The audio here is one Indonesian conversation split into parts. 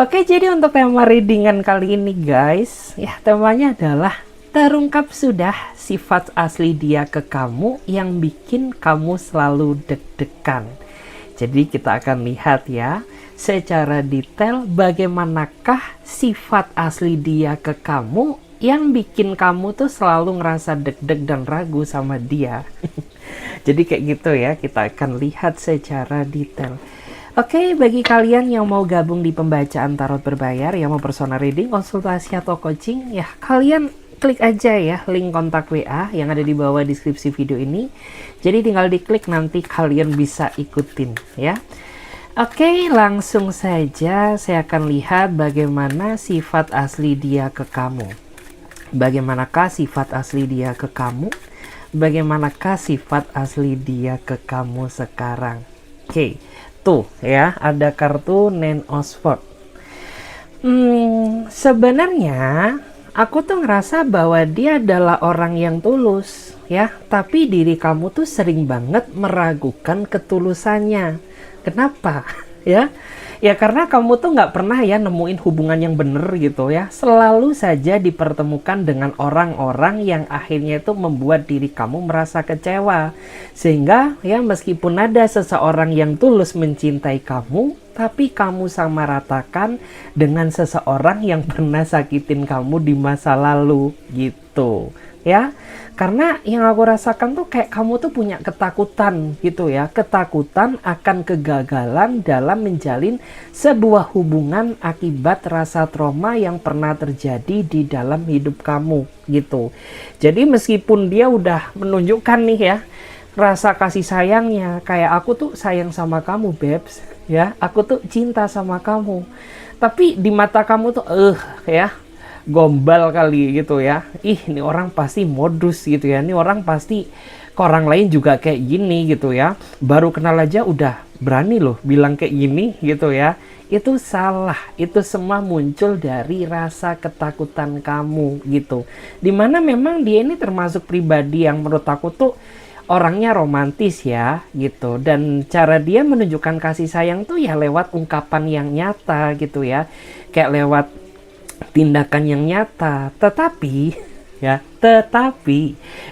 Oke, jadi untuk tema readingan kali ini guys, ya temanya adalah terungkap sudah sifat asli dia ke kamu yang bikin kamu selalu deg-degan. Jadi kita akan lihat ya secara detail bagaimanakah sifat asli dia ke kamu yang bikin kamu tuh selalu ngerasa deg-deg dan ragu sama dia. Jadi kayak gitu ya, kita akan lihat secara detail. Oke, bagi kalian yang mau gabung di pembacaan tarot berbayar, yang mau personal reading, konsultasi atau coaching, ya kalian klik aja ya link kontak WA yang ada di bawah deskripsi video ini. Jadi tinggal diklik, nanti kalian bisa ikutin ya. Oke, langsung saja saya akan lihat bagaimana sifat asli dia ke kamu. Bagaimanakah sifat asli dia ke kamu? Bagaimanakah sifat asli dia ke kamu sekarang? Oke, tuh ya ada kartu Nine of Swords. Sebenarnya aku tuh ngerasa bahwa dia adalah orang yang tulus ya, tapi diri kamu tuh sering banget meragukan ketulusannya. Kenapa? Ya karena kamu tuh nggak pernah ya nemuin hubungan yang bener gitu ya. Selalu saja dipertemukan dengan orang-orang yang akhirnya itu membuat diri kamu merasa kecewa. Sehingga ya meskipun ada seseorang yang tulus mencintai kamu, tapi kamu samaratakan dengan seseorang yang pernah sakitin kamu di masa lalu gitu ya. Karena yang aku rasakan tuh kayak kamu tuh punya ketakutan gitu ya, ketakutan akan kegagalan dalam menjalin sebuah hubungan akibat rasa trauma yang pernah terjadi di dalam hidup kamu gitu. Jadi meskipun dia udah menunjukkan nih ya rasa kasih sayangnya, kayak aku tuh sayang sama kamu babes ya, aku tuh cinta sama kamu, tapi di mata kamu tuh ya gombal kali gitu ya. Ini orang pasti modus gitu ya. Ini orang pasti ke orang lain juga kayak gini gitu ya. Baru kenal aja udah berani loh bilang kayak gini gitu ya. Itu salah. Itu semua muncul dari rasa ketakutan kamu gitu. Dimana memang dia ini termasuk pribadi yang menurut aku tuh orangnya romantis ya gitu, dan cara dia menunjukkan kasih sayang tuh ya lewat ungkapan yang nyata gitu ya, kayak lewat tindakan yang nyata. Tetapi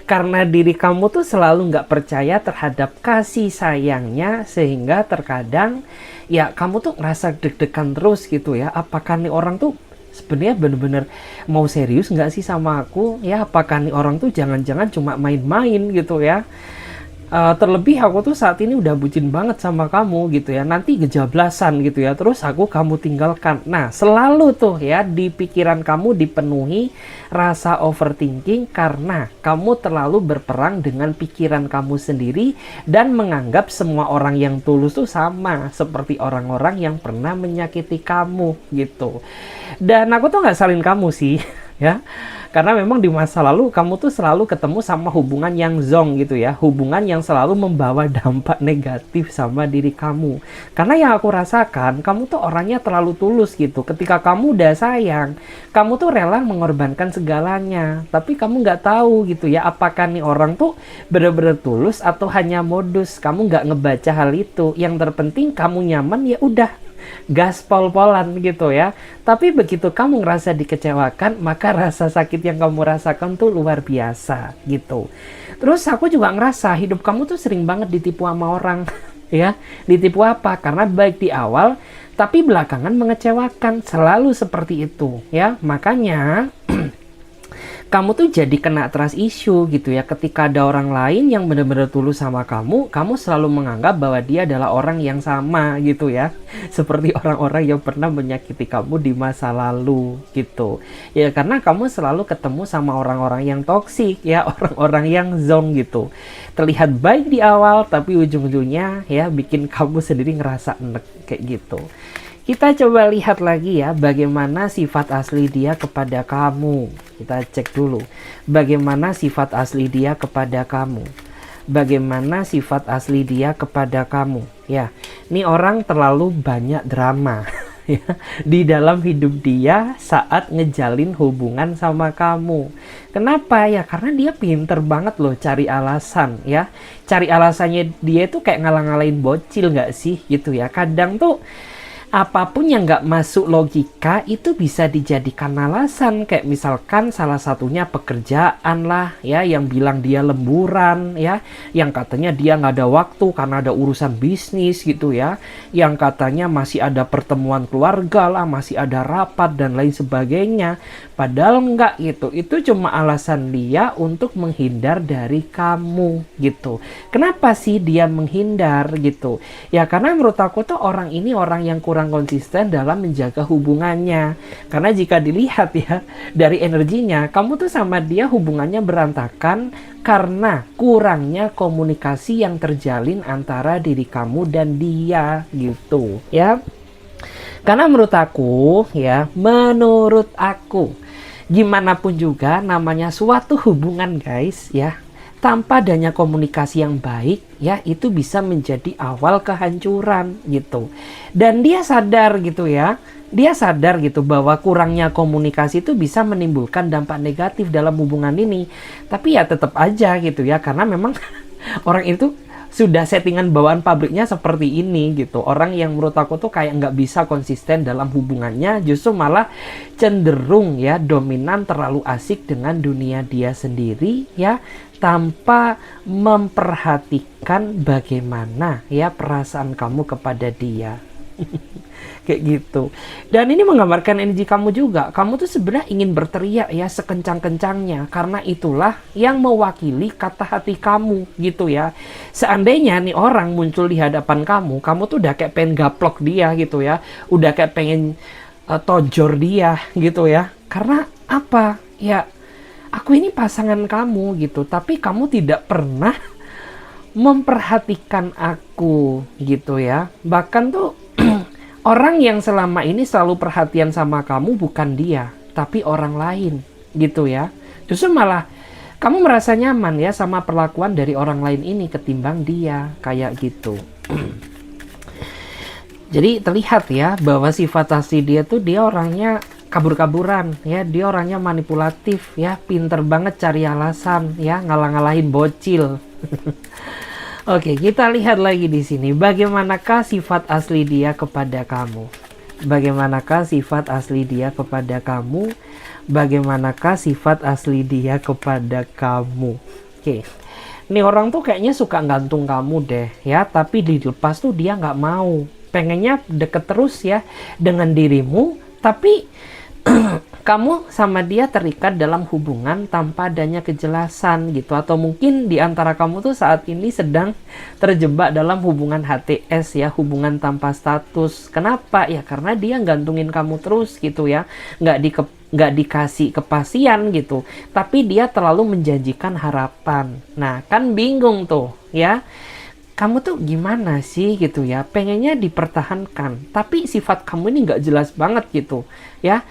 karena diri kamu tuh selalu nggak percaya terhadap kasih sayangnya, sehingga terkadang ya kamu tuh ngerasa deg-degan terus gitu ya. Apakah nih orang tuh sebenarnya bener-bener mau serius nggak sih sama aku ya? Apakah nih orang tuh jangan-jangan cuma main-main gitu ya? Terlebih aku tuh saat ini udah bucin banget sama kamu gitu ya, nanti kejablasan gitu ya, terus kamu tinggalkan. Nah selalu tuh ya di pikiran kamu dipenuhi rasa overthinking karena kamu terlalu berperang dengan pikiran kamu sendiri dan menganggap semua orang yang tulus tuh sama seperti orang-orang yang pernah menyakiti kamu gitu. Dan aku tuh nggak salin kamu sih ya, karena memang di masa lalu kamu tuh selalu ketemu sama hubungan yang zong gitu ya, hubungan yang selalu membawa dampak negatif sama diri kamu. Karena yang aku rasakan, kamu tuh orangnya terlalu tulus gitu. Ketika kamu udah sayang, kamu tuh rela mengorbankan segalanya, tapi kamu nggak tahu gitu ya, apakah nih orang tuh bener-bener tulus atau hanya modus. Kamu nggak ngebaca hal itu. Yang terpenting kamu nyaman, ya udah gas pol-polan gitu ya. Tapi begitu kamu ngerasa dikecewakan, maka rasa sakit yang kamu rasakan tuh luar biasa gitu. Terus aku juga ngerasa hidup kamu tuh sering banget ditipu sama orang ya. Ditipu apa? Karena baik di awal tapi belakangan mengecewakan, selalu seperti itu ya. Makanya kamu tuh jadi kena trust issue gitu ya. Ketika ada orang lain yang benar-benar tulus sama kamu, kamu selalu menganggap bahwa dia adalah orang yang sama gitu ya. Seperti orang-orang yang pernah menyakiti kamu di masa lalu gitu. Ya karena kamu selalu ketemu sama orang-orang yang toksik ya, orang-orang yang zong gitu. Terlihat baik di awal tapi ujung-ujungnya ya bikin kamu sendiri ngerasa enek kayak gitu. Kita coba lihat lagi ya bagaimana sifat asli dia kepada kamu. Kita cek dulu bagaimana sifat asli dia kepada kamu. Bagaimana sifat asli dia kepada kamu. Ya, ini orang terlalu banyak drama ya, di dalam hidup dia saat ngejalin hubungan sama kamu. Kenapa ya? Karena dia pinter banget loh cari alasan ya. Cari alasannya dia itu kayak ngalah-ngalahin bocil nggak sih gitu ya. Kadang tuh apapun yang nggak masuk logika itu bisa dijadikan alasan. Kayak misalkan salah satunya pekerjaan lah ya, yang bilang dia lemburan ya, yang katanya dia nggak ada waktu karena ada urusan bisnis gitu ya, yang katanya masih ada pertemuan keluarga lah, masih ada rapat dan lain sebagainya. Padahal enggak gitu, itu cuma alasan dia untuk menghindar dari kamu gitu. Kenapa sih dia menghindar gitu? Ya karena menurut aku tuh orang ini orang yang kurang konsisten dalam menjaga hubungannya. Karena jika dilihat ya dari energinya, kamu tuh sama dia hubungannya berantakan karena kurangnya komunikasi yang terjalin antara diri kamu dan dia gitu ya. Karena menurut aku ya, menurut aku gimana pun juga namanya suatu hubungan guys ya, tanpa adanya komunikasi yang baik ya, itu bisa menjadi awal kehancuran gitu. Dan dia sadar gitu ya, dia sadar gitu bahwa kurangnya komunikasi itu bisa menimbulkan dampak negatif dalam hubungan ini. Tapi ya tetap aja gitu ya, karena memang orang itu sudah settingan bawaan pabriknya seperti ini gitu. Orang yang menurut aku tuh kayak nggak bisa konsisten dalam hubungannya, justru malah cenderung ya dominan, terlalu asik dengan dunia dia sendiri ya, tanpa memperhatikan bagaimana ya perasaan kamu kepada dia. Kayak gitu. Dan ini menggambarkan energi kamu juga. Kamu tuh sebenarnya ingin berteriak ya sekencang-kencangnya, karena itulah yang mewakili kata hati kamu gitu ya. Seandainya nih orang muncul di hadapan kamu, kamu tuh udah kayak pengen gaplok dia gitu ya, udah kayak pengen tojor dia gitu ya. Karena apa? Ya aku ini pasangan kamu gitu, tapi kamu tidak pernah memperhatikan aku gitu ya. Bahkan tuh orang yang selama ini selalu perhatian sama kamu bukan dia, tapi orang lain gitu ya. Justru malah kamu merasa nyaman ya sama perlakuan dari orang lain ini ketimbang dia, kayak gitu. Jadi terlihat ya bahwa sifat asli dia tuh, dia orangnya kabur-kaburan ya, dia orangnya manipulatif ya, pinter banget cari alasan ya, ngalah-ngalahin bocil. Oke, kita lihat lagi di sini. Bagaimanakah sifat asli dia kepada kamu? Bagaimanakah sifat asli dia kepada kamu? Bagaimanakah sifat asli dia kepada kamu? Oke. Ini orang tuh kayaknya suka gantung kamu deh ya, tapi dilepas tuh dia nggak mau. Pengennya deket terus ya dengan dirimu, tapi kamu sama dia terikat dalam hubungan tanpa adanya kejelasan gitu. Atau mungkin di antara kamu tuh saat ini sedang terjebak dalam hubungan HTS ya, hubungan tanpa status. Kenapa? Ya karena dia gantungin kamu terus gitu ya, nggak dikasih kepastian gitu, tapi dia terlalu menjanjikan harapan. Nah kan bingung tuh ya, kamu tuh gimana sih gitu ya, pengennya dipertahankan tapi sifat kamu ini nggak jelas banget gitu ya.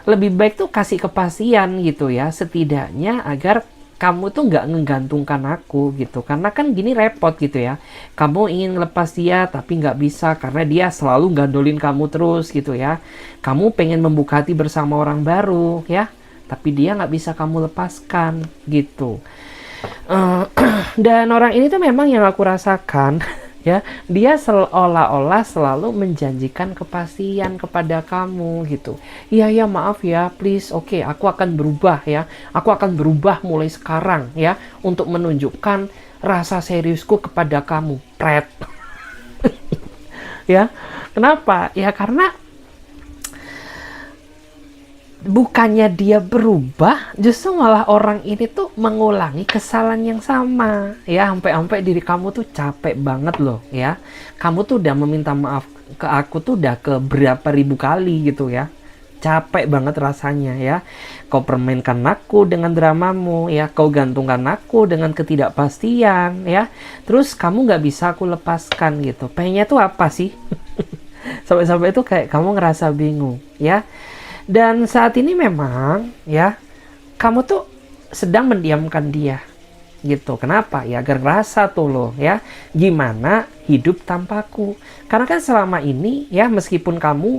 Lebih baik tuh kasih kepastian gitu ya, setidaknya agar kamu tuh nggak ngegantungkan aku gitu. Karena kan gini repot gitu ya, kamu ingin lepas dia tapi nggak bisa karena dia selalu gandolin kamu terus gitu ya. Kamu pengen membuka hati bersama orang baru ya, tapi dia nggak bisa kamu lepaskan gitu. Dan orang ini tuh memang yang aku rasakan ya, dia seolah-olah selalu menjanjikan kepastian kepada kamu gitu. Iya ya, maaf ya, please, oke, aku akan berubah ya, aku akan berubah mulai sekarang ya, untuk menunjukkan rasa seriusku kepada kamu, pret. Ya, kenapa? Ya karena bukannya dia berubah, justru malah orang ini tuh mengulangi kesalahan yang sama ya, sampai diri kamu tuh capek banget loh ya. Kamu tuh udah meminta maaf ke aku tuh udah ke berapa ribu kali gitu ya, capek banget rasanya ya. Kau permainkan aku dengan dramamu ya, kau gantungkan aku dengan ketidakpastian ya, terus kamu nggak bisa aku lepaskan gitu. Pengennya tuh apa sih? Sampai-sampai itu kayak kamu ngerasa bingung ya. Dan saat ini memang ya, kamu tuh sedang mendiamkan dia gitu. Kenapa? Ya agar rasa tuh loh ya, gimana hidup tanpaku. Karena kan selama ini ya, meskipun kamu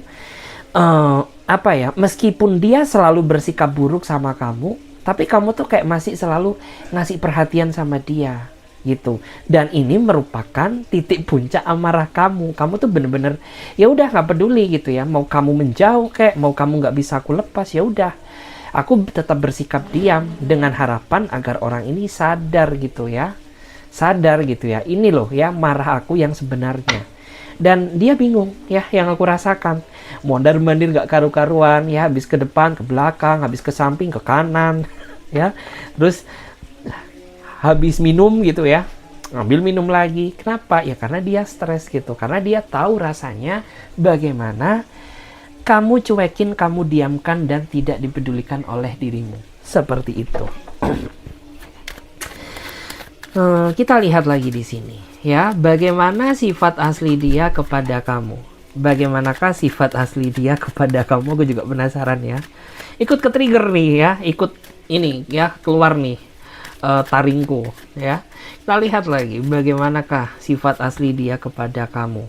meskipun dia selalu bersikap buruk sama kamu, tapi kamu tuh kayak masih selalu ngasih perhatian sama dia gitu. Dan ini merupakan titik puncak amarah kamu. Kamu tuh bener-bener ya udah nggak peduli gitu ya, mau kamu menjauh kayak mau kamu nggak bisa aku lepas, ya udah aku tetap bersikap diam dengan harapan agar orang ini sadar gitu ya, sadar gitu ya, ini loh ya marah aku yang sebenarnya. Dan dia bingung ya, yang aku rasakan mondar mandir gak karu-karuan ya, habis ke depan ke belakang, habis ke samping ke kanan ya, terus habis minum gitu ya, ngambil minum lagi. Kenapa? Ya karena dia stres gitu. Karena dia tahu rasanya bagaimana kamu cuekin, kamu diamkan, dan tidak dipedulikan oleh dirimu. Seperti itu. Kita lihat lagi di sini ya, bagaimana sifat asli dia kepada kamu. Bagaimanakah sifat asli dia kepada kamu? Gue juga penasaran ya. Ikut ke trigger nih ya, ikut ini ya, keluar nih taringku ya. Kita lihat lagi bagaimanakah sifat asli dia kepada kamu.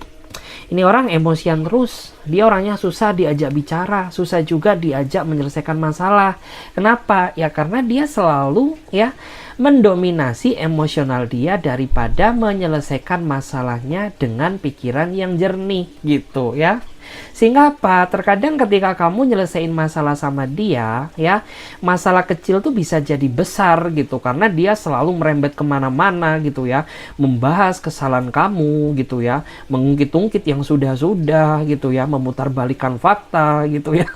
Ini orang emosian terus, dia orangnya susah diajak bicara, susah juga diajak menyelesaikan masalah. Kenapa? Ya karena dia selalu ya mendominasi emosional dia daripada menyelesaikan masalahnya dengan pikiran yang jernih gitu ya. Sehingga apa? Terkadang ketika kamu nyelesain masalah sama dia ya, masalah kecil tuh bisa jadi besar gitu, karena dia selalu merembet kemana-mana gitu ya, membahas kesalahan kamu gitu ya, mengungkit-ungkit yang sudah-sudah gitu ya, memutarbalikkan fakta gitu ya,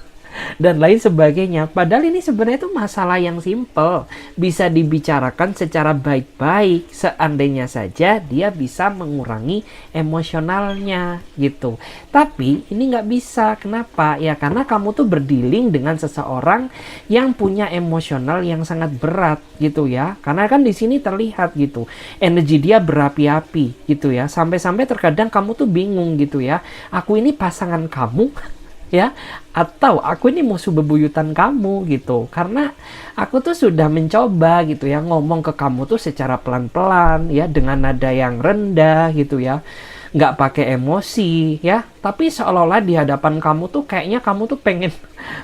dan lain sebagainya. Padahal ini sebenarnya itu masalah yang simple, bisa dibicarakan secara baik-baik seandainya saja dia bisa mengurangi emosionalnya gitu. Tapi ini nggak bisa. Kenapa? Ya karena kamu tuh berdealing dengan seseorang yang punya emosional yang sangat berat gitu ya. Karena kan di sini terlihat gitu, energi dia berapi-api gitu ya, sampai-sampai terkadang kamu tuh bingung gitu ya, aku ini pasangan kamu ya, atau aku ini musuh bebuyutan kamu gitu. Karena aku tuh sudah mencoba gitu ya ngomong ke kamu tuh secara pelan-pelan ya, dengan nada yang rendah gitu ya, nggak pakai emosi ya, tapi seolah-olah di hadapan kamu tuh kayaknya kamu tuh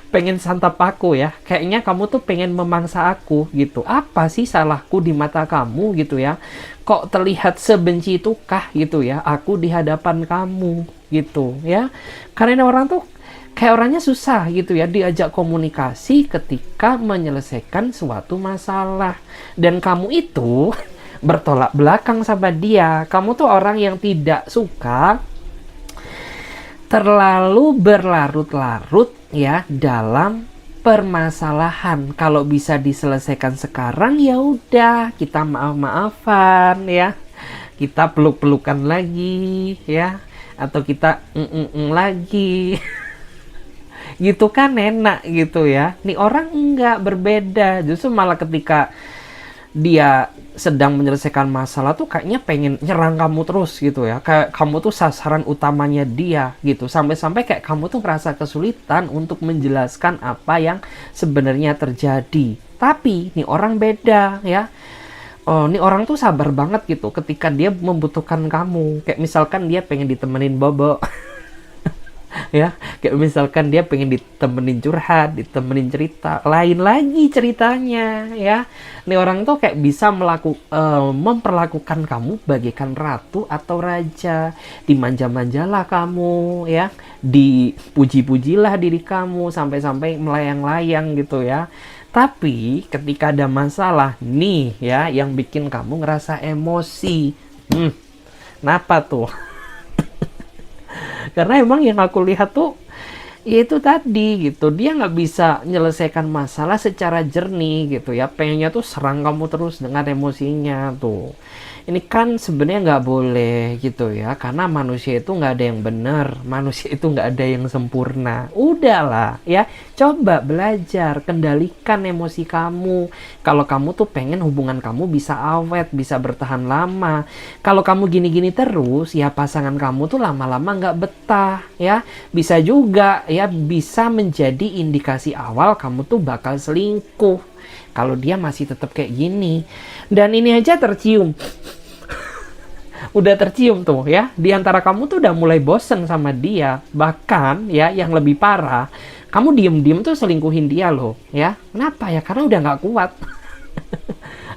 pengen santap aku ya, kayaknya kamu tuh pengen memangsa aku gitu. Apa sih salahku di mata kamu gitu ya, kok terlihat sebenci itukah gitu ya aku di hadapan kamu gitu ya. Karena orang tuh kayak orangnya susah gitu ya diajak komunikasi ketika menyelesaikan suatu masalah. Dan kamu itu bertolak belakang sama dia. Kamu tuh orang yang tidak suka terlalu berlarut-larut ya dalam permasalahan. Kalau bisa diselesaikan sekarang ya udah, kita maaf-maafan ya, kita peluk-pelukan lagi ya, atau kita lagi gitu kan enak gitu ya. Nih orang enggak, berbeda. Justru malah ketika dia sedang menyelesaikan masalah tuh kayaknya pengen nyerang kamu terus gitu ya, kayak kamu tuh sasaran utamanya dia gitu, sampai-sampai kayak kamu tuh merasa kesulitan untuk menjelaskan apa yang sebenarnya terjadi. Tapi nih orang beda ya. Oh, nih orang tuh sabar banget gitu ketika dia membutuhkan kamu. Kayak misalkan dia pengen ditemenin bobo ya, kayak misalkan dia pengen ditemenin curhat, ditemenin cerita, lain lagi ceritanya ya. Nih orang tuh kayak bisa memperlakukan kamu bagaikan ratu atau raja, dimanja-manjalah kamu ya, dipuji-pujilah diri kamu sampai-sampai melayang-layang gitu ya. Tapi ketika ada masalah nih ya yang bikin kamu ngerasa emosi, kenapa tuh? Karena emang yang aku lihat tuh ya itu tadi gitu, dia nggak bisa menyelesaikan masalah secara jernih gitu ya, pengennya tuh serang kamu terus dengan emosinya tuh. Ini kan sebenarnya nggak boleh gitu ya, karena manusia itu nggak ada yang benar, manusia itu nggak ada yang sempurna. Udahlah ya, coba belajar kendalikan emosi kamu. Kalau kamu tuh pengen hubungan kamu bisa awet, bisa bertahan lama. Kalau kamu gini-gini terus ya, pasangan kamu tuh lama-lama nggak betah ya. Bisa juga ya, bisa menjadi indikasi awal kamu tuh bakal selingkuh kalau dia masih tetap kayak gini. Dan ini aja tercium, udah tercium tuh ya, di antara kamu tuh udah mulai bosen sama dia. Bahkan ya yang lebih parah, kamu diem-diem tuh selingkuhin dia loh ya. Kenapa ya? Karena udah nggak kuat.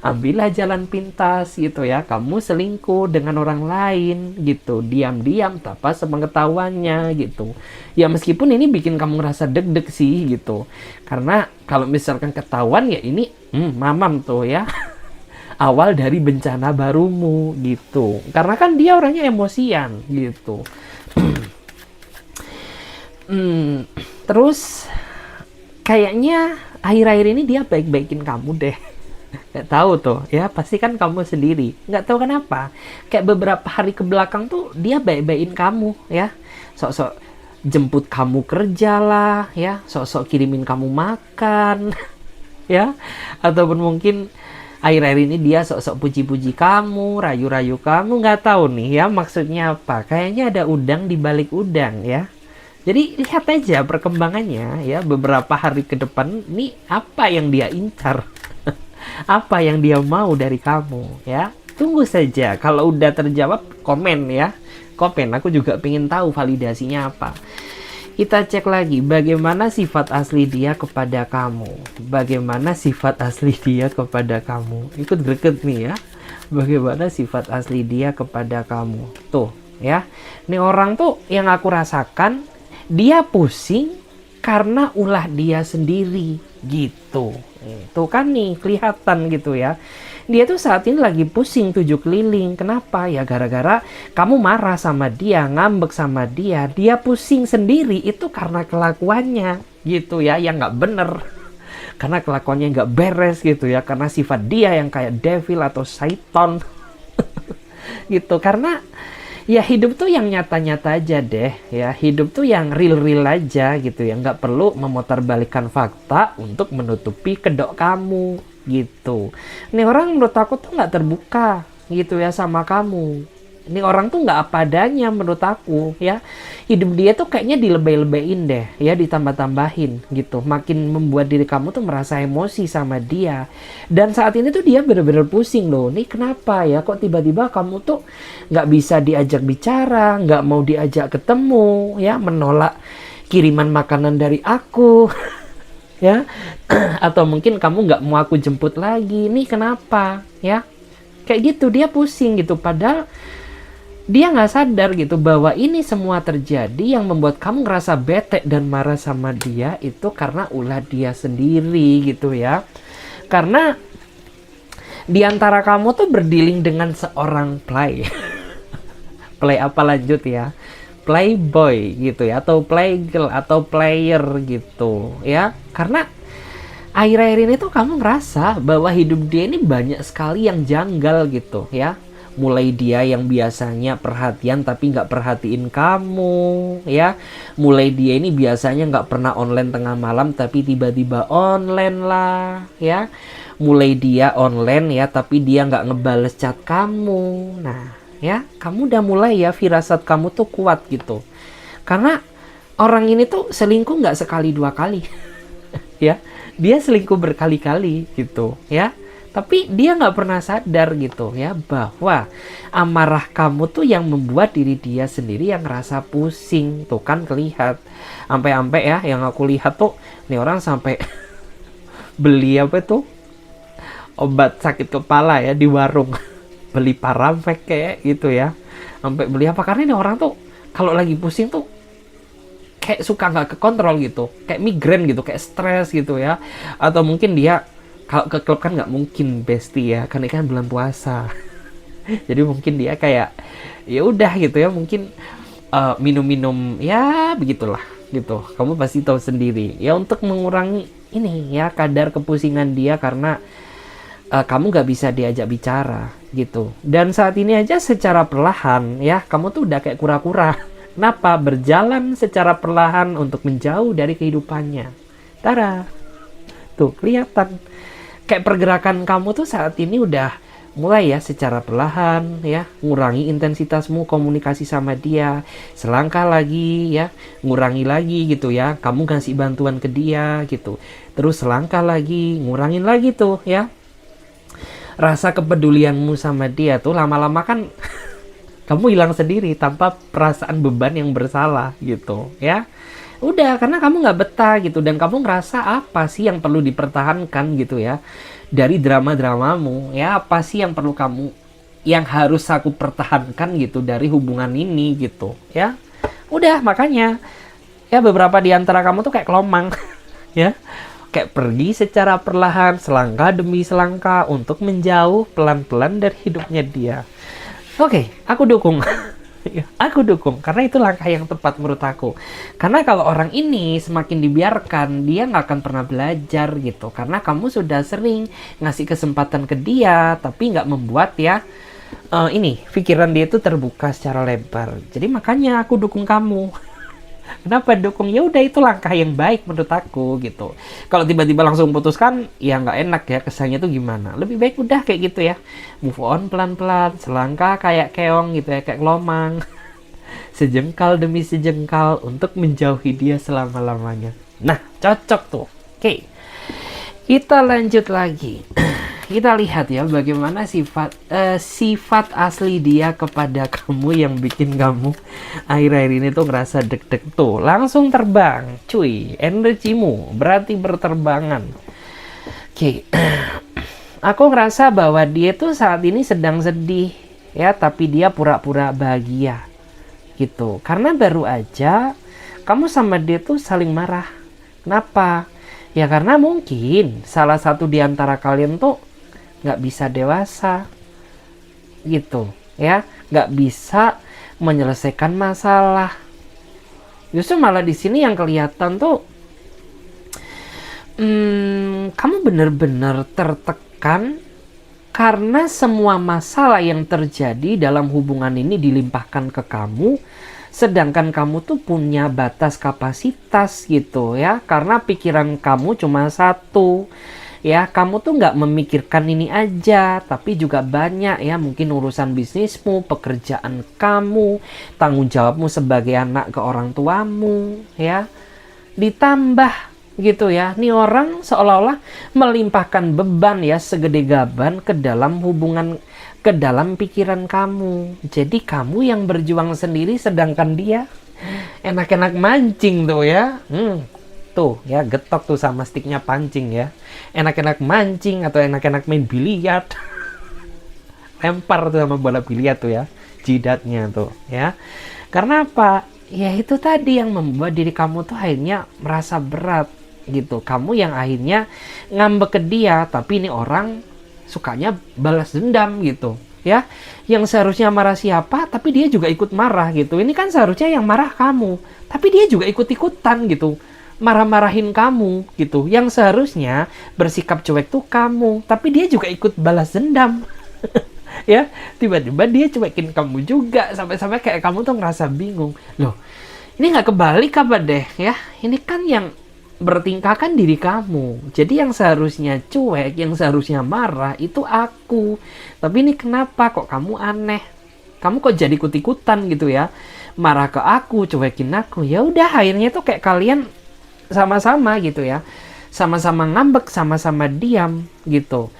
ambillah jalan pintas gitu ya, kamu selingkuh dengan orang lain gitu, diam-diam tanpa sepengetahuannya gitu. Ya meskipun ini bikin kamu ngerasa deg-deg sih gitu, karena kalau misalkan ketahuan ya ini mamam tuh ya, awal dari bencana barumu gitu, karena kan dia orangnya emosian gitu. Terus kayaknya akhir-akhir ini dia baik-baikin kamu deh. Nggak tahu tuh ya, pasti kan kamu sendiri nggak tahu kenapa, kayak beberapa hari ke belakang tuh dia baik-baikin kamu ya, sok-sok jemput kamu kerja lah ya, sok-sok kirimin kamu makan ya, ataupun mungkin akhir-akhir ini dia sok-sok puji-puji kamu, rayu-rayu kamu, nggak tahu nih ya maksudnya apa, kayaknya ada udang di balik udang ya. Jadi lihat aja perkembangannya ya, beberapa hari ke depan nih apa yang dia incar, apa yang dia mau dari kamu ya. Tunggu saja, kalau udah terjawab komen ya, komen, aku juga pengen tahu validasinya apa. Kita cek lagi bagaimana sifat asli dia kepada kamu, bagaimana sifat asli dia kepada kamu, ikut greget nih ya, bagaimana sifat asli dia kepada kamu. Tuh ya, ini orang tuh yang aku rasakan, dia pusing karena ulah dia sendiri gitu. Tuh kan nih kelihatan gitu ya. Dia tuh saat ini lagi pusing 7 keliling. Kenapa? Ya gara-gara kamu marah sama dia, ngambek sama dia. Dia pusing sendiri itu karena kelakuannya gitu ya, yang nggak bener. Karena kelakuannya nggak beres gitu ya. Karena sifat dia yang kayak devil atau syaiton gitu. Karena ya hidup tuh yang nyata-nyata aja deh ya, hidup tuh yang real-real aja gitu ya, nggak perlu memutarbalikkan fakta untuk menutupi kedok kamu gitu. Ini orang menurut aku tuh nggak terbuka gitu ya sama kamu. Ini orang tuh nggak apa adanya menurut aku ya. Hidup dia tuh kayaknya dilebay-lebayin deh ya, ditambah-tambahin gitu. Makin membuat diri kamu tuh merasa emosi sama dia. Dan saat ini tuh dia bener-bener pusing loh. Nih kenapa ya, kok tiba-tiba kamu tuh nggak bisa diajak bicara, nggak mau diajak ketemu ya, menolak kiriman makanan dari aku ya. Atau mungkin kamu nggak mau aku jemput lagi. Nih kenapa ya, kayak gitu dia pusing gitu. Padahal dia nggak sadar gitu bahwa ini semua terjadi yang membuat kamu ngerasa bete dan marah sama dia itu karena ulah dia sendiri gitu ya. Karena di antara kamu tuh berdealing dengan seorang play play apa lanjut ya, playboy gitu ya, atau playgirl atau player gitu ya. Karena akhir-akhir ini tuh kamu ngerasa bahwa hidup dia ini banyak sekali yang janggal gitu ya. Mulai dia yang biasanya perhatian tapi nggak perhatiin kamu ya. Mulai dia ini biasanya nggak pernah online tengah malam tapi tiba-tiba online lah ya. Mulai dia online ya tapi dia nggak ngebales chat kamu. Nah ya, kamu udah mulai ya firasat kamu tuh kuat gitu. Karena orang ini tuh selingkuh nggak sekali dua kali ya. Dia selingkuh berkali-kali gitu ya. Tapi dia nggak pernah sadar gitu ya, bahwa amarah kamu tuh yang membuat diri dia sendiri yang ngerasa pusing. Tuh kan kelihat. Sampai-sampai ya, yang aku lihat tuh, nih orang sampai beli apa tuh, obat sakit kepala ya di warung. Beli Paramvek kayak gitu ya. Sampai beli apa, karena ini orang tuh kalau lagi pusing tuh kayak suka nggak kekontrol gitu. Kayak migrain gitu, kayak stres gitu ya. Atau mungkin dia kalau ke klub kan nggak mungkin besti ya, kan ini kan bulan puasa. Jadi mungkin dia kayak ya udah gitu ya, mungkin minum-minum ya begitulah gitu. Kamu pasti tahu sendiri ya, untuk mengurangi ini ya kadar kepusingan dia karena kamu nggak bisa diajak bicara gitu. Dan saat ini aja secara perlahan ya kamu tuh udah kayak kura-kura. Kenapa? Berjalan secara perlahan untuk menjauh dari kehidupannya. Tara, tuh kelihatan. Kayak pergerakan kamu tuh saat ini udah mulai ya secara perlahan ya, ngurangi intensitasmu komunikasi sama dia, selangkah lagi ya, ngurangi lagi gitu ya, kamu kasih bantuan ke dia gitu, terus selangkah lagi, ngurangin lagi tuh ya, rasa kepedulianmu sama dia tuh lama-lama kan kamu hilang sendiri tanpa perasaan beban yang bersalah gitu ya. Udah, karena kamu nggak betah gitu, dan kamu ngerasa apa sih yang perlu dipertahankan gitu ya dari drama-dramamu ya. Apa sih yang perlu kamu, yang harus aku pertahankan gitu dari hubungan ini gitu ya. Udah, makanya ya beberapa di antara kamu tuh kayak kelomang ya, kayak pergi secara perlahan, selangkah demi selangkah untuk menjauh pelan-pelan dari hidupnya dia. Oke, aku dukung. Aku dukung, karena itu langkah yang tepat menurut aku. Karena kalau orang ini semakin dibiarkan, dia nggak akan pernah belajar gitu. Karena kamu sudah sering ngasih kesempatan ke dia, tapi nggak membuat ya ini pikiran dia itu terbuka secara lebar. Jadi makanya aku dukung kamu. Kenapa dukung? Ya udah, itu langkah yang baik menurut aku gitu. Kalau tiba-tiba langsung putuskan, ya nggak enak ya, kesannya tuh gimana. Lebih baik udah kayak gitu ya, move on pelan-pelan, selangkah kayak keong gitu ya, kayak lomang. Sejengkal demi sejengkal untuk menjauhi dia selama-lamanya. Nah, cocok tuh. Oke, kita lanjut lagi. Kita lihat ya bagaimana sifat asli dia kepada kamu yang bikin kamu akhir-akhir ini tuh ngerasa deg-deg tuh. Langsung terbang, cuy. Energimu berarti berterbangan. Oke. Aku ngerasa bahwa dia tuh saat ini sedang sedih ya, tapi dia pura-pura bahagia gitu. Karena baru aja kamu sama dia tuh saling marah. Kenapa? Ya karena mungkin salah satu di antara kalian tuh nggak bisa dewasa gitu ya, nggak bisa menyelesaikan masalah. Justru malah di sini yang kelihatan tuh kamu bener-bener tertekan karena semua masalah yang terjadi dalam hubungan ini dilimpahkan ke kamu, sedangkan kamu tuh punya batas kapasitas gitu ya, karena pikiran kamu cuma satu. Ya, kamu tuh nggak memikirkan ini aja, tapi juga banyak ya, mungkin urusan bisnismu, pekerjaan kamu, tanggung jawabmu sebagai anak ke orang tuamu, ya. Ditambah gitu ya, nih orang seolah-olah melimpahkan beban ya segede gaban ke dalam hubungan, ke dalam pikiran kamu. Jadi kamu yang berjuang sendiri, sedangkan dia enak-enak mancing tuh ya. Tuh ya, getok tuh sama sticknya pancing ya, enak-enak mancing atau enak-enak main biliar. Lempar tuh sama bola biliar tuh ya, jidatnya tuh ya. Karena apa? Ya itu tadi yang membuat diri kamu tuh akhirnya merasa berat gitu. Kamu yang akhirnya ngambek ke dia, tapi ini orang sukanya balas dendam gitu ya. Yang seharusnya marah siapa, tapi dia juga ikut marah gitu. Ini kan seharusnya yang marah kamu, tapi dia juga ikut-ikutan gitu, marah-marahin kamu gitu. Yang seharusnya bersikap cuek tuh kamu, tapi dia juga ikut balas dendam. Ya, tiba-tiba dia cuekin kamu juga, sampai-sampai kayak kamu tuh ngerasa bingung. Loh, ini nggak kebalik apa deh ya? Ini kan yang bertingkah kan diri kamu. Jadi yang seharusnya cuek, yang seharusnya marah itu aku. Tapi ini kenapa kok kamu aneh? Kamu kok jadi ikut-ikutan gitu ya? Marah ke aku, cuekin aku. Ya udah, akhirnya tuh kayak kalian sama-sama gitu ya, sama-sama ngambek, sama-sama diam gitu.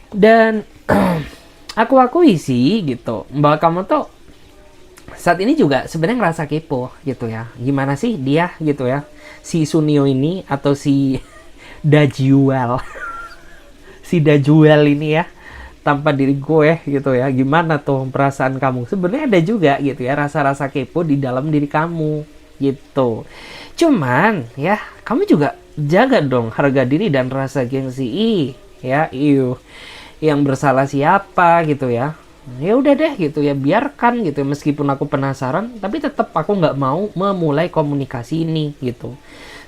Dan aku akui sih gitu, bahwa kamu tuh saat ini juga sebenarnya ngerasa kepo gitu ya, gimana sih dia gitu ya, si Sunio ini atau si Dajuel si Dajuel ini ya, tanpa diri gue gitu ya. Gimana tuh perasaan kamu? Sebenarnya ada juga gitu ya, rasa-rasa kepo di dalam diri kamu gitu. Cuman ya, kamu juga jaga dong harga diri dan rasa gengsi. Ya, yang bersalah siapa gitu ya. Ya udah deh gitu ya, biarkan gitu. Meskipun aku penasaran, tapi tetap aku nggak mau memulai komunikasi ini gitu.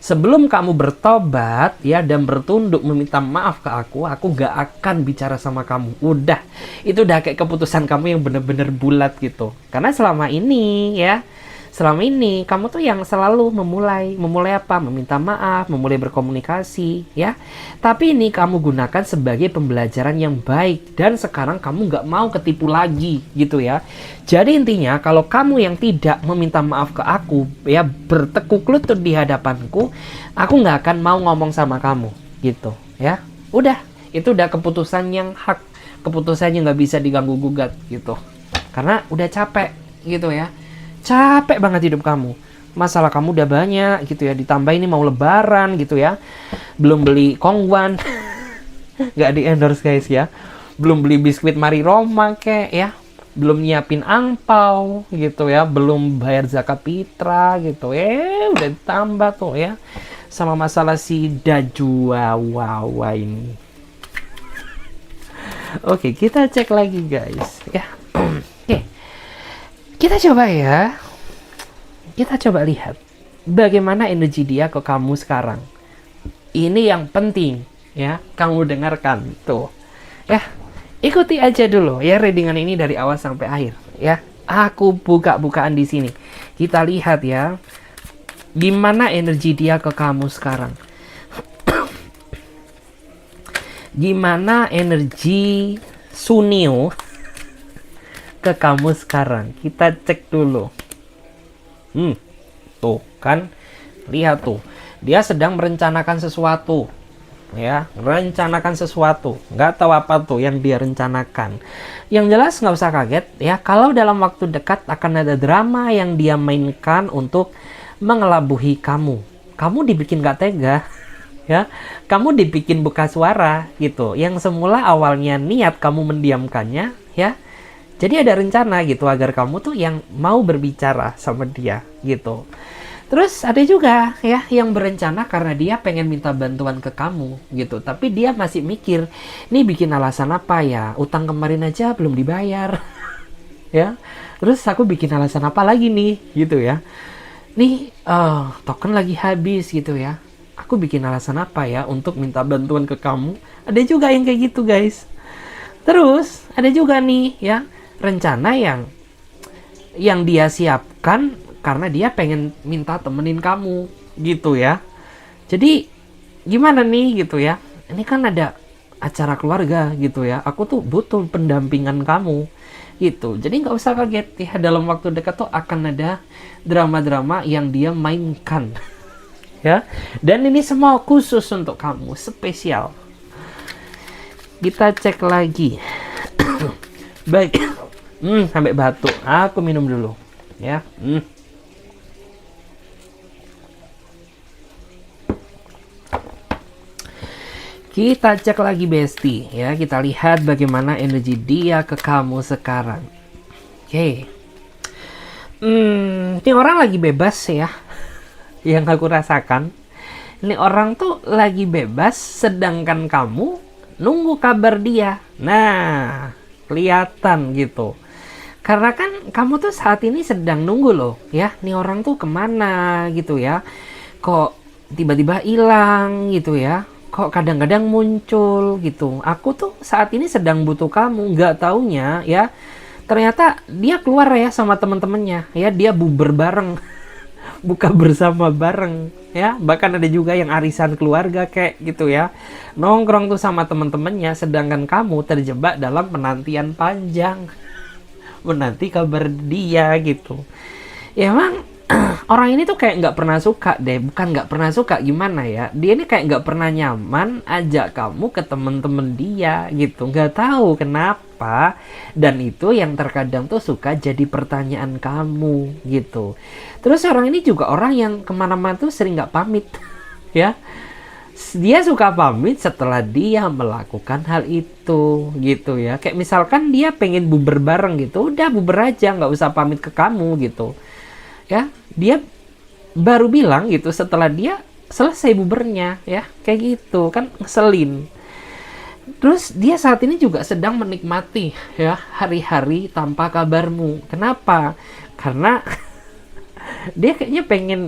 Sebelum kamu bertobat ya dan bertunduk meminta maaf ke aku nggak akan bicara sama kamu. Udah, itu udah kayak keputusan kamu yang bener-bener bulat gitu. Karena selama ini kamu tuh yang selalu memulai apa? Meminta maaf, memulai berkomunikasi ya. Tapi ini kamu gunakan sebagai pembelajaran yang baik, dan sekarang kamu nggak mau ketipu lagi gitu ya. Jadi intinya, kalau kamu yang tidak meminta maaf ke aku ya, bertekuk lutut di hadapanku, aku nggak akan mau ngomong sama kamu gitu ya. Udah, itu udah keputusan yang hak, keputusan yang nggak bisa diganggu gugat gitu. Karena udah capek gitu ya. Capek banget hidup kamu. Masalah kamu udah banyak gitu ya. Ditambah ini mau lebaran gitu ya. Belum beli kongwan. nggak di endorse guys ya. Belum beli biskuit Mari Roma kek ya, belum nyiapin angpau gitu ya, belum bayar zakat fitrah gitu, udah ditambah tuh ya sama masalah si Dajua Wawa ini. Oke, kita cek lagi guys ya. Oke, kita coba ya, kita coba lihat bagaimana energi dia ke kamu sekarang. Ini yang penting ya, kamu dengarkan tuh ya. Ikuti aja dulu ya readingan ini dari awal sampai akhir ya. Aku buka-bukaan di sini. Kita lihat ya gimana energi dia ke kamu sekarang. Gimana energi Sunio ke kamu sekarang. Kita cek dulu. Tuh kan, lihat tuh. Dia sedang merencanakan sesuatu. Ya, rencanakan sesuatu, nggak tahu apa tuh yang dia rencanakan. Yang jelas nggak usah kaget ya, kalau dalam waktu dekat akan ada drama yang dia mainkan untuk mengelabuhi kamu. Kamu dibikin nggak tega ya, kamu dibikin buka suara gitu, yang semula awalnya niat kamu mendiamkannya ya, jadi ada rencana gitu agar kamu tuh yang mau berbicara sama dia gitu. Terus ada juga ya yang berencana karena dia pengen minta bantuan ke kamu gitu. Tapi dia masih mikir, nih bikin alasan apa ya? Utang kemarin aja belum dibayar. Ya. Terus aku bikin alasan apa lagi nih gitu ya. Nih token lagi habis gitu ya. Aku bikin alasan apa ya untuk minta bantuan ke kamu? Ada juga yang kayak gitu guys. Terus ada juga nih ya rencana yang dia siapkan karena dia pengen minta temenin kamu gitu ya. Jadi gimana nih gitu ya, ini kan ada acara keluarga gitu ya, aku tuh butuh pendampingan kamu gitu. Jadi nggak usah kaget ya, dalam waktu dekat tuh akan ada drama-drama yang dia mainkan ya. Dan ini semua khusus untuk kamu, spesial. Kita cek lagi. Baik. Sampai batuk, aku minum dulu ya. Kita cek lagi Besti ya, kita lihat bagaimana energi dia ke kamu sekarang. Oke. Ini orang lagi bebas ya. Yang aku rasakan, ini orang tuh lagi bebas sedangkan kamu nunggu kabar dia. Nah, kelihatan gitu. Karena kan kamu tuh saat ini sedang nunggu loh ya, ini orang tuh kemana gitu ya. Kok tiba-tiba hilang gitu ya. Kok kadang-kadang muncul gitu. Aku tuh saat ini sedang butuh kamu, nggak taunya ya. Ternyata dia keluar ya sama teman-temannya ya, dia buber bareng. Buka bersama bareng ya. Bahkan ada juga yang arisan keluarga kayak gitu ya. Nongkrong tuh sama teman-temannya sedangkan kamu terjebak dalam penantian panjang. Menanti kabar dia gitu. Ya emang orang ini tuh kayak nggak pernah suka deh, bukan nggak pernah suka gimana ya, dia ini kayak nggak pernah nyaman ajak kamu ke temen-temen dia gitu, nggak tahu kenapa. Dan itu yang terkadang tuh suka jadi pertanyaan kamu gitu. Terus orang ini juga orang yang kemana-mana tuh sering nggak pamit ya. Dia suka pamit setelah dia melakukan hal itu gitu ya. Kayak misalkan dia pengen buber bareng gitu, udah buber aja, nggak usah pamit ke kamu gitu ya. Dia baru bilang gitu setelah dia selesai bubernya ya, kayak gitu kan, ngeselin. Terus dia saat ini juga sedang menikmati ya hari-hari tanpa kabarmu. Kenapa? Karena dia kayaknya pengen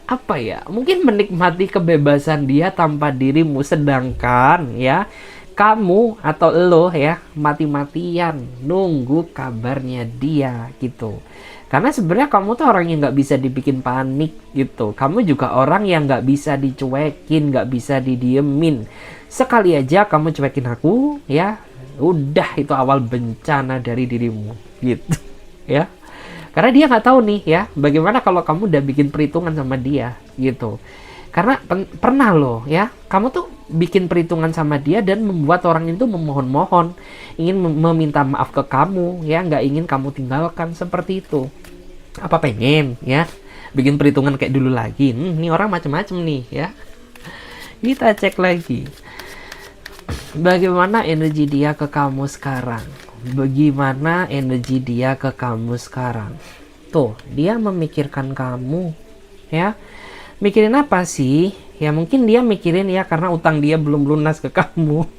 apa ya, mungkin menikmati kebebasan dia tanpa dirimu, sedangkan ya kamu atau lo ya mati-matian nunggu kabarnya dia gitu. Karena sebenarnya kamu tuh orang yang nggak bisa dibikin panik gitu. Kamu juga orang yang nggak bisa dicuekin, nggak bisa didiemin. Sekali aja kamu cuekin aku, ya udah itu awal bencana dari dirimu gitu, ya. Karena dia nggak tahu nih ya, bagaimana kalau kamu udah bikin perhitungan sama dia gitu. Karena pernah loh ya, kamu tuh bikin perhitungan sama dia dan membuat orang itu memohon-mohon, ingin meminta maaf ke kamu ya, nggak ingin kamu tinggalkan seperti itu. Apa pengen ya bikin perhitungan kayak dulu lagi? Ini orang macam-macam nih ya. Kita cek lagi. Bagaimana energi dia ke kamu sekarang? Bagaimana energi dia ke kamu sekarang? Tuh, dia memikirkan kamu, ya. Mikirin apa sih? Ya mungkin dia mikirin ya karena utang dia belum lunas ke kamu.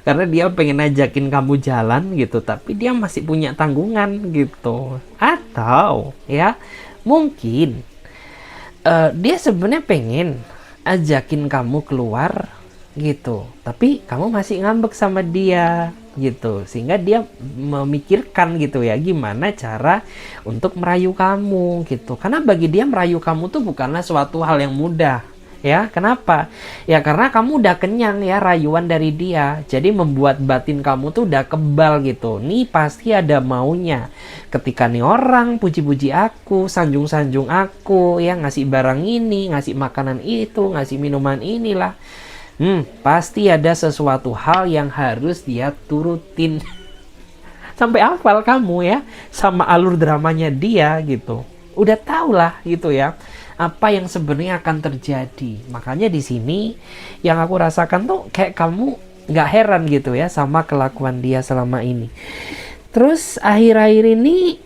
Karena dia pengen ajakin kamu jalan gitu, tapi dia masih punya tanggungan gitu. Atau ya mungkin dia sebenarnya pengen ajakin kamu keluar gitu, tapi kamu masih ngambek sama dia gitu, sehingga dia memikirkan gitu ya gimana cara untuk merayu kamu gitu. Karena bagi dia merayu kamu tuh bukanlah suatu hal yang mudah ya. Kenapa? Ya karena kamu udah kenyang ya rayuan dari dia, jadi membuat batin kamu tuh udah kebal gitu. Nih pasti ada maunya ketika nih orang puji-puji aku, sanjung-sanjung aku ya, ngasih barang ini, ngasih makanan itu, ngasih minuman inilah. Pasti ada sesuatu hal yang harus dia turutin. Sampai hafal kamu ya sama alur dramanya dia gitu. Udah tau lah gitu ya apa yang sebenarnya akan terjadi. Makanya di sini yang aku rasakan tuh kayak kamu nggak heran gitu ya sama kelakuan dia selama ini. Terus akhir-akhir ini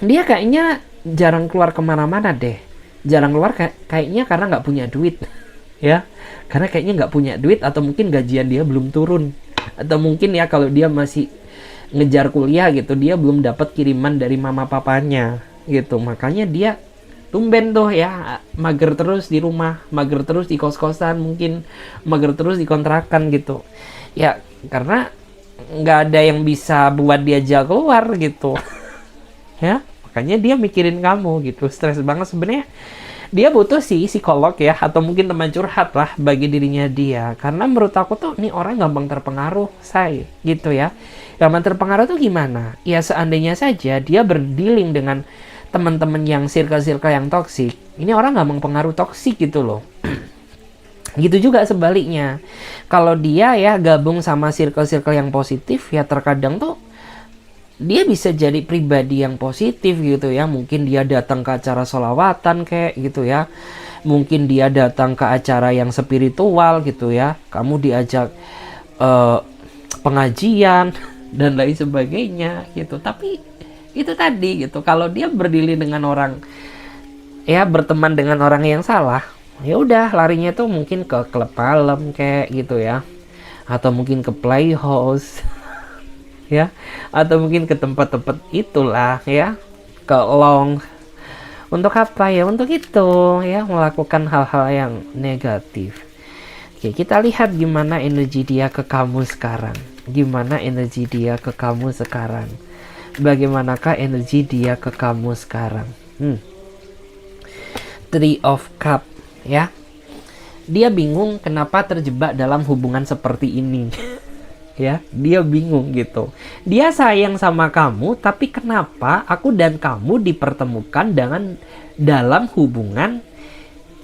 dia kayaknya jarang keluar kemana-mana deh. Jarang keluar kayaknya karena nggak punya duit. Ya, karena kayaknya nggak punya duit, atau mungkin gajian dia belum turun, atau mungkin ya kalau dia masih ngejar kuliah gitu, dia belum dapat kiriman dari mama papanya gitu. Makanya dia tumben tuh ya mager terus di rumah, mager terus di kos-kosan, mungkin mager terus di kontrakan gitu ya, karena nggak ada yang bisa buat dia jalan keluar gitu. Ya makanya dia mikirin kamu gitu, stres banget sebenarnya. Dia butuh sih psikolog ya, atau mungkin teman curhat lah bagi dirinya dia. Karena menurut aku tuh nih orang gampang terpengaruh, say, gitu ya. Gampang terpengaruh tuh gimana? Ya seandainya saja dia berdealing dengan teman-teman yang circle-circle yang toksik, ini orang gampang pengaruh toksik gitu loh. Gitu juga sebaliknya. Kalau dia ya gabung sama circle-circle yang positif, ya terkadang tuh dia bisa jadi pribadi yang positif gitu ya. Mungkin dia datang ke acara sholawatan kayak gitu ya, mungkin dia datang ke acara yang spiritual gitu ya, kamu diajak pengajian dan lain sebagainya gitu. Tapi itu tadi gitu, kalau dia berdiri dengan orang ya, berteman dengan orang yang salah, ya udah larinya tuh mungkin ke klub malam kayak gitu ya, atau mungkin ke playhouse ya, atau mungkin ke tempat-tempat itulah ya, ke long. Untuk apa ya? Untuk itu ya, melakukan hal-hal yang negatif. Oke, kita lihat gimana energi dia ke kamu sekarang. Gimana energi dia ke kamu sekarang? Bagaimanakah energi dia ke kamu sekarang? Three of Cup ya. Dia bingung kenapa terjebak dalam hubungan seperti ini. Ya, dia bingung gitu. Dia sayang sama kamu, tapi kenapa aku dan kamu dipertemukan dengan dalam hubungan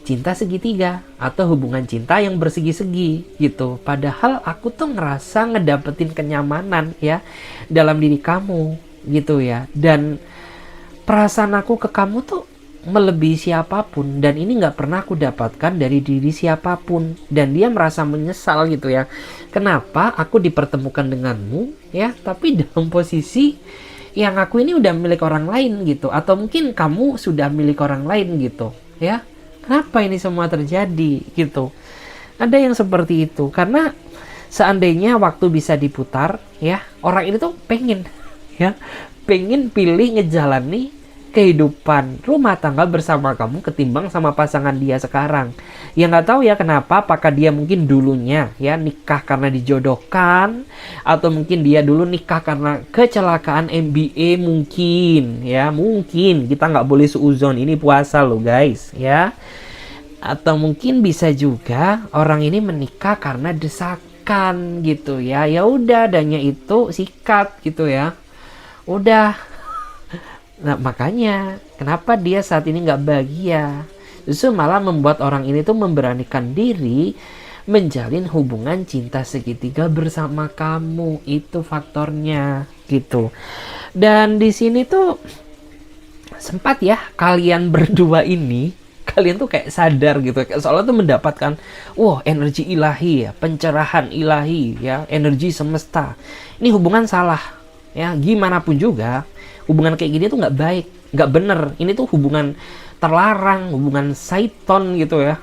cinta segitiga atau hubungan cinta yang bersegi-segi gitu. Padahal aku tuh ngerasa ngedapetin kenyamanan ya dalam diri kamu gitu ya. Dan perasaan aku ke kamu tuh melebihi siapapun, dan ini nggak pernah aku dapatkan dari diri siapapun. Dan dia merasa menyesal gitu ya, kenapa aku dipertemukan denganmu ya, tapi dalam posisi yang aku ini udah milik orang lain gitu, atau mungkin kamu sudah milik orang lain gitu ya. Kenapa ini semua terjadi gitu? Ada yang seperti itu. Karena seandainya waktu bisa diputar ya, orang ini tuh pengen pilih ngejalani kehidupan rumah tangga bersama kamu ketimbang sama pasangan dia sekarang. Ya nggak tahu ya kenapa, apakah dia mungkin dulunya ya nikah karena dijodohkan, atau mungkin dia dulu nikah karena kecelakaan MBA mungkin ya, mungkin kita nggak boleh suuzon, ini puasa loh guys ya. Atau mungkin bisa juga orang ini menikah karena desakan gitu ya. Ya udah, adanya itu sikat gitu ya, udah. Nah makanya kenapa dia saat ini nggak bahagia, justru malah membuat orang ini tuh memberanikan diri menjalin hubungan cinta segitiga bersama kamu. Itu faktornya gitu. Dan di sini tuh sempat ya kalian berdua ini kalian tuh kayak sadar gitu, kayak soalnya tuh mendapatkan wah energi ilahi ya, pencerahan ilahi ya, energi semesta. Ini hubungan salah ya, gimana pun juga hubungan kayak gini tuh nggak baik, nggak bener. Ini tuh hubungan terlarang, hubungan syaiton gitu ya.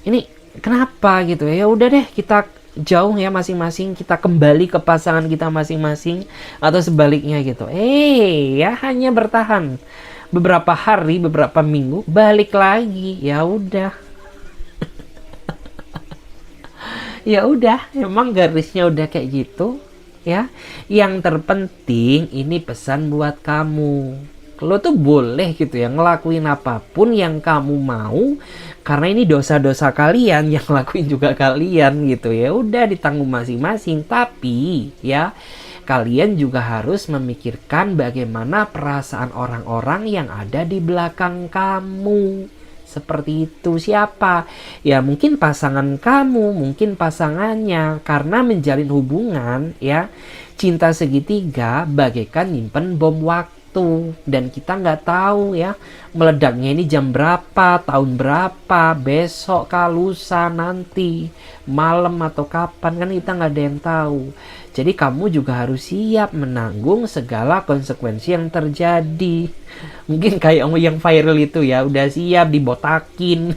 Ini kenapa gitu ya? Ya udah deh, kita jauh ya masing-masing, kita kembali ke pasangan kita masing-masing atau sebaliknya gitu. Ya hanya bertahan beberapa hari, beberapa minggu, balik lagi. Ya udah. Ya udah, emang garisnya udah kayak gitu ya. Yang terpenting ini pesan buat kamu. Lo tuh boleh gitu ya ngelakuin apapun yang kamu mau, karena ini dosa-dosa kalian, yang lakuin juga kalian gitu ya. Udah ditanggung masing-masing, tapi ya kalian juga harus memikirkan bagaimana perasaan orang-orang yang ada di belakang kamu. Seperti itu. Siapa? Ya mungkin pasangan kamu, mungkin pasangannya. Karena menjalin hubungan ya, cinta segitiga bagaikan nyimpen bom waktu. Dan kita nggak tahu ya meledaknya ini jam berapa, tahun berapa, besok kah, lusa, nanti malam atau kapan, kan kita nggak ada yang tahu. Jadi kamu juga harus siap menanggung segala konsekuensi yang terjadi. Mungkin kayak yang viral itu ya, udah siap dibotakin,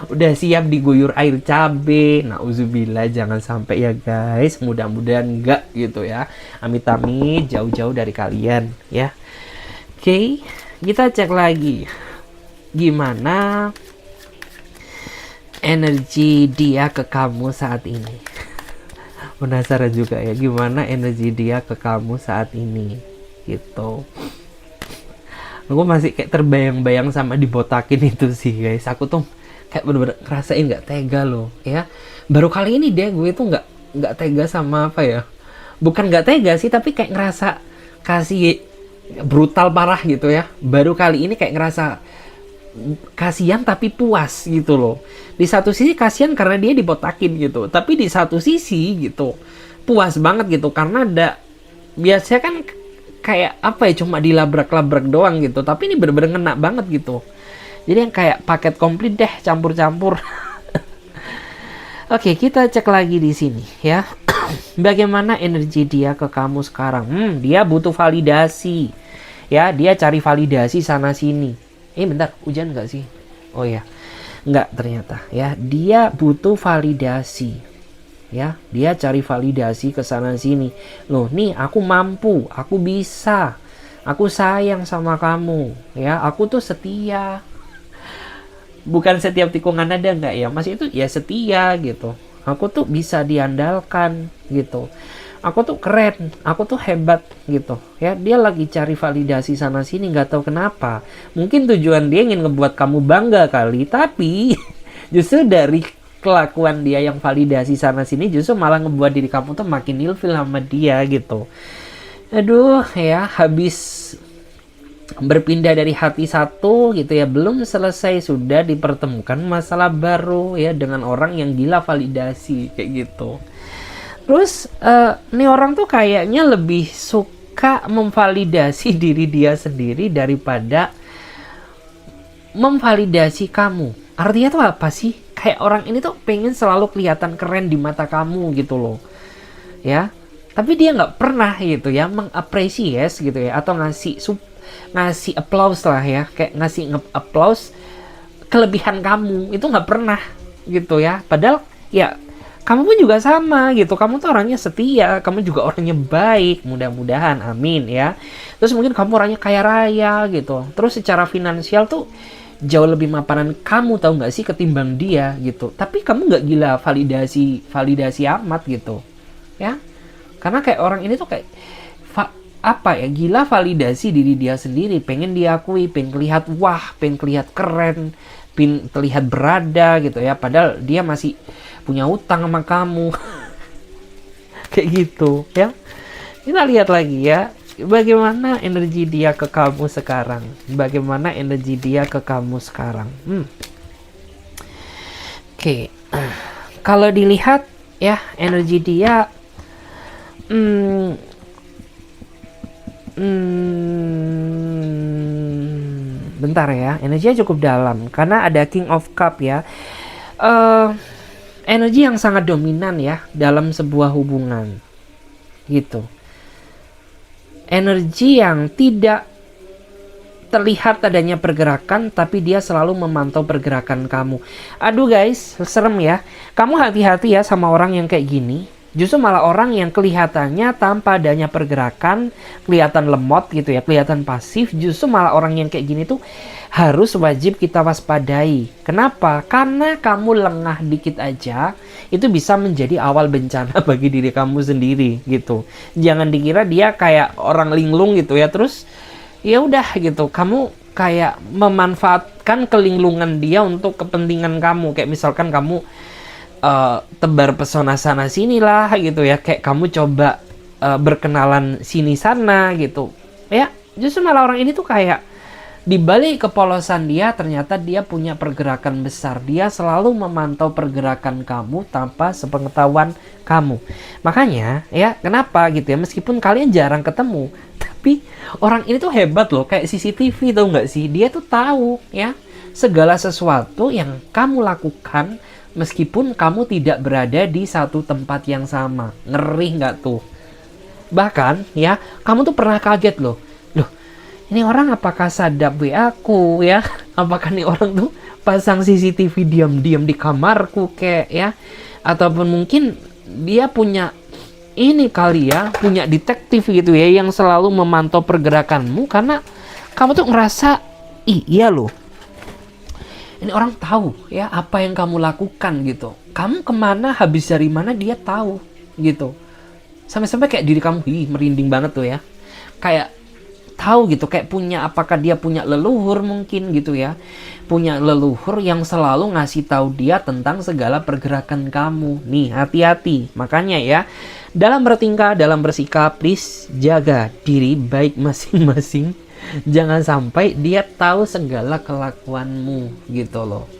udah siap diguyur air cabe. Nauzubillah, jangan sampai ya guys, mudah-mudahan enggak gitu ya, amit-amit jauh-jauh dari kalian ya. Oke, kita cek lagi gimana energi dia ke kamu saat ini. Penasaran juga ya gimana energi dia ke kamu saat ini gitu. Aku masih kayak terbayang-bayang sama dibotakin itu sih guys. Aku tuh kayak bener-bener ngerasain nggak tega loh ya. Baru kali ini deh gue tuh nggak tega sama apa ya, bukan nggak tega sih, tapi kayak ngerasa kasih brutal parah gitu ya. Baru kali ini kayak ngerasa kasihan tapi puas gitu loh. Di satu sisi kasihan karena dia dibotakin gitu, tapi di satu sisi gitu puas banget gitu, karena ada biasanya kan kayak apa ya, cuma dilabrak-labrak doang gitu, tapi ini bener-bener ngena banget gitu. Jadi yang kayak paket komplit deh, campur-campur. Oke, kita cek lagi di sini ya. Bagaimana energi dia ke kamu sekarang? Dia butuh validasi. Ya, dia cari validasi sana sini. Bentar, hujan nggak sih? Oh ya, nggak ternyata. Ya, dia butuh validasi. Ya, dia cari validasi ke sana sini. Loh, nih aku mampu, aku bisa, aku sayang sama kamu. Ya, aku tuh setia. Bukan setiap tikungan ada nggak ya, Mas, itu ya setia gitu. Aku tuh bisa diandalkan gitu. Aku tuh keren, aku tuh hebat gitu. Ya, dia lagi cari validasi sana sini, nggak tahu kenapa. Mungkin tujuan dia ingin ngebuat kamu bangga kali, tapi justru dari kelakuan dia yang validasi sana sini justru malah ngebuat diri kamu tuh makin ilfil sama dia gitu. Aduh ya, habis berpindah dari hati satu gitu ya, belum selesai sudah dipertemukan masalah baru ya dengan orang yang gila validasi kayak gitu. Terus nih orang tuh kayaknya lebih suka memvalidasi diri dia sendiri daripada memvalidasi kamu. Artinya tuh apa sih? Kayak orang ini tuh pengen selalu kelihatan keren di mata kamu gitu loh ya, tapi dia nggak pernah gitu ya mengapresiasi gitu ya, atau ngasih applause lah ya, kayak ngasih applause kelebihan kamu itu nggak pernah gitu ya. Padahal ya kamu pun juga sama gitu, kamu tuh orangnya setia, kamu juga orangnya baik, mudah-mudahan, amin ya. Terus mungkin kamu orangnya kaya raya gitu, terus secara finansial tuh jauh lebih mapanan kamu, tahu nggak sih, ketimbang dia gitu. Tapi kamu nggak gila validasi amat gitu ya, karena kayak orang ini tuh kayak apa ya, gila validasi diri dia sendiri, pengen diakui, pengen kelihatan wah, pengen kelihatan keren, pengen terlihat berada gitu ya, padahal dia masih punya utang sama kamu. Kayak gitu ya. Kita lihat lagi ya, bagaimana energi dia ke kamu sekarang. Bagaimana energi dia ke kamu sekarang. Oke. Kalau dilihat ya, energi dia bentar ya, energinya cukup dalam karena ada King of Cup ya. eh Energi yang sangat dominan ya dalam sebuah hubungan gitu. Energi yang tidak terlihat adanya pergerakan, tapi dia selalu memantau pergerakan kamu. Aduh guys, serem ya. Kamu hati-hati ya sama orang yang kayak gini. Justru malah orang yang kelihatannya tanpa adanya pergerakan, kelihatan lemot gitu ya, kelihatan pasif. Justru malah orang yang kayak gini tuh harus wajib kita waspadai. Kenapa? Karena kamu lengah dikit aja, itu bisa menjadi awal bencana bagi diri kamu sendiri gitu. Jangan dikira dia kayak orang linglung gitu ya, terus ya udah gitu, kamu kayak memanfaatkan kelinglungan dia untuk kepentingan kamu. Kayak misalkan kamu tebar pesona sana sini lah gitu ya, kayak kamu coba berkenalan sini sana gitu ya. Justru malah orang ini tuh kayak di balik kepolosan dia, ternyata dia punya pergerakan besar. Dia selalu memantau pergerakan kamu tanpa sepengetahuan kamu. Makanya ya, kenapa gitu ya, meskipun kalian jarang ketemu, tapi orang ini tuh hebat loh, kayak CCTV, tau nggak sih? Dia tuh tahu ya segala sesuatu yang kamu lakukan meskipun kamu tidak berada di satu tempat yang sama. Ngeri nggak tuh? Bahkan ya, kamu tuh pernah kaget loh, ini orang apakah sadap WA aku ya? Apakah nih orang tuh pasang CCTV diam-diam di kamarku kayak ya? Ataupun mungkin dia punya ini kali ya, punya detektif gitu ya, yang selalu memantau pergerakanmu karena kamu tuh ngerasa, iya loh, ini orang tahu ya apa yang kamu lakukan gitu. Kamu kemana, habis dari mana, dia tahu gitu. Sampai-sampai kayak diri kamu, merinding banget tuh ya. Kayak tahu gitu, kayak punya, apakah dia punya leluhur mungkin gitu ya, punya leluhur yang selalu ngasih tahu dia tentang segala pergerakan kamu. Nih hati-hati, makanya ya dalam bertingkah, dalam bersikap, please jaga diri baik masing-masing. Jangan sampai dia tahu segala kelakuanmu gitu loh,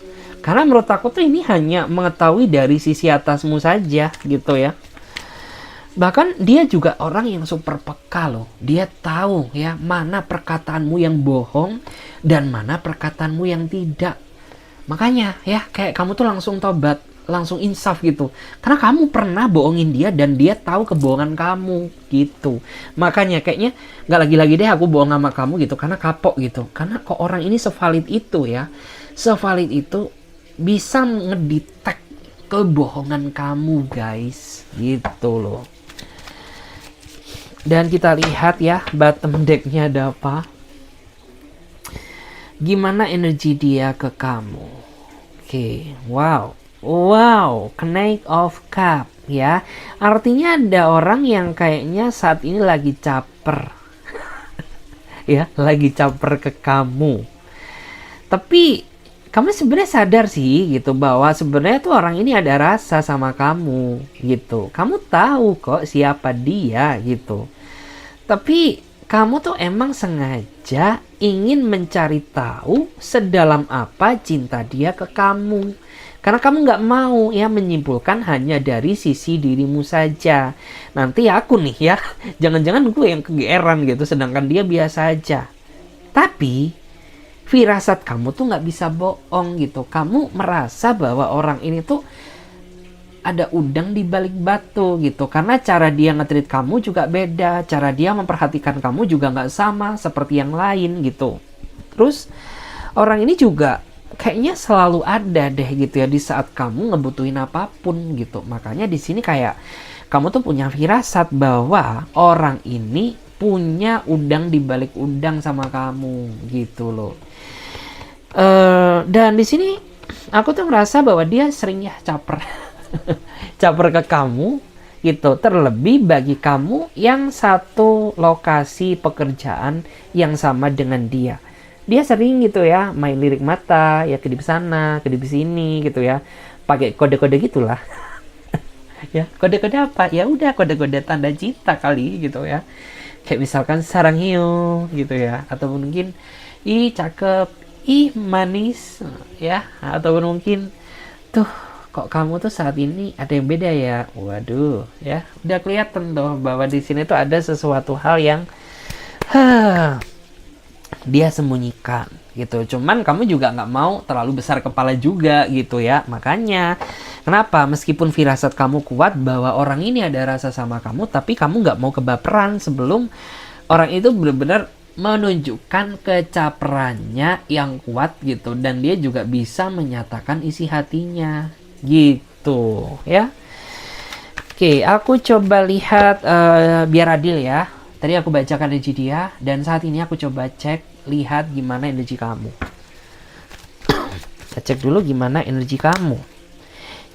karena menurut aku tuh ini hanya mengetahui dari sisi atasmu saja gitu ya. Bahkan dia juga orang yang super peka loh. Dia tahu ya mana perkataanmu yang bohong dan mana perkataanmu yang tidak. Makanya ya kayak kamu tuh langsung tobat, langsung insaf gitu. Karena kamu pernah bohongin dia dan dia tahu kebohongan kamu gitu. Makanya kayaknya nggak lagi-lagi deh aku bohong sama kamu gitu, karena kapok gitu. Karena kok orang ini sevalid itu ya. Sevalid itu bisa ngedetect kebohongan kamu guys. Gitu loh. Dan kita lihat ya bottom decknya ada apa. Gimana energi dia ke kamu. Oke, wow. Wow, Knight of Cup ya. Artinya ada orang yang kayaknya saat ini lagi caper. Ya, lagi caper ke kamu. Tapi kamu sebenarnya sadar sih gitu bahwa sebenarnya tuh orang ini ada rasa sama kamu gitu. Kamu tahu kok siapa dia gitu. Tapi kamu tuh emang sengaja ingin mencari tahu sedalam apa cinta dia ke kamu. Karena kamu nggak mau ya menyimpulkan hanya dari sisi dirimu saja. Nanti aku nih ya, jangan-jangan gue yang kegeeran gitu, sedangkan dia biasa aja. Tapi firasat kamu tuh nggak bisa bohong gitu. Kamu merasa bahwa orang ini tuh ada udang di balik batu gitu, karena cara dia nge-treat kamu juga beda, cara dia memperhatikan kamu juga nggak sama seperti yang lain gitu. Terus orang ini juga kayaknya selalu ada deh gitu ya di saat kamu ngebutuhin apapun gitu. Makanya di sini kayak kamu tuh punya firasat bahwa orang ini punya udang di balik udang sama kamu gitu loh. Dan di sini aku tuh ngerasa bahwa dia sering ya caper. Caper ke kamu gitu, terlebih bagi kamu yang satu lokasi pekerjaan yang sama dengan dia. Dia sering gitu ya main lirik mata, ya kedip sana, kedip sini gitu ya, pakai kode-kode gitulah. Ya, kode-kode apa? Ya udah kode-kode tanda cinta kali gitu ya. Kayak misalkan sarang hiu gitu ya, atau mungkin ih cakep, ih manis ya, ataupun mungkin tuh kok kamu tuh saat ini ada yang beda ya. Waduh, ya udah kelihatan tuh bahwa di sini tuh ada sesuatu hal yang dia sembunyikan gitu. Cuman kamu juga nggak mau terlalu besar kepala juga gitu ya. Makanya kenapa meskipun firasat kamu kuat bahwa orang ini ada rasa sama kamu, tapi kamu nggak mau kebaperan sebelum orang itu benar-benar menunjukkan kecaperannya yang kuat gitu, dan dia juga bisa menyatakan isi hatinya gitu ya. Oke, aku coba lihat biar adil ya. Tadi aku bacakan energi dia, dan saat ini aku coba cek lihat gimana energi kamu. Kita cek dulu gimana energi kamu.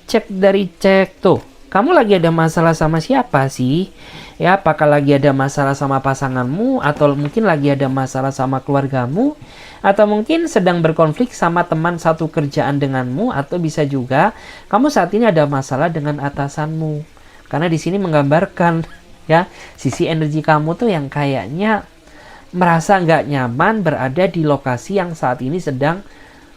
Cek dari cek tuh. Kamu lagi ada masalah sama siapa sih? Ya, apakah lagi ada masalah sama pasanganmu, atau mungkin lagi ada masalah sama keluargamu, atau mungkin sedang berkonflik sama teman satu kerjaan denganmu, atau bisa juga kamu saat ini ada masalah dengan atasanmu. Karena di sini menggambarkan ya sisi energi kamu tuh yang kayaknya merasa nggak nyaman berada di lokasi yang saat ini sedang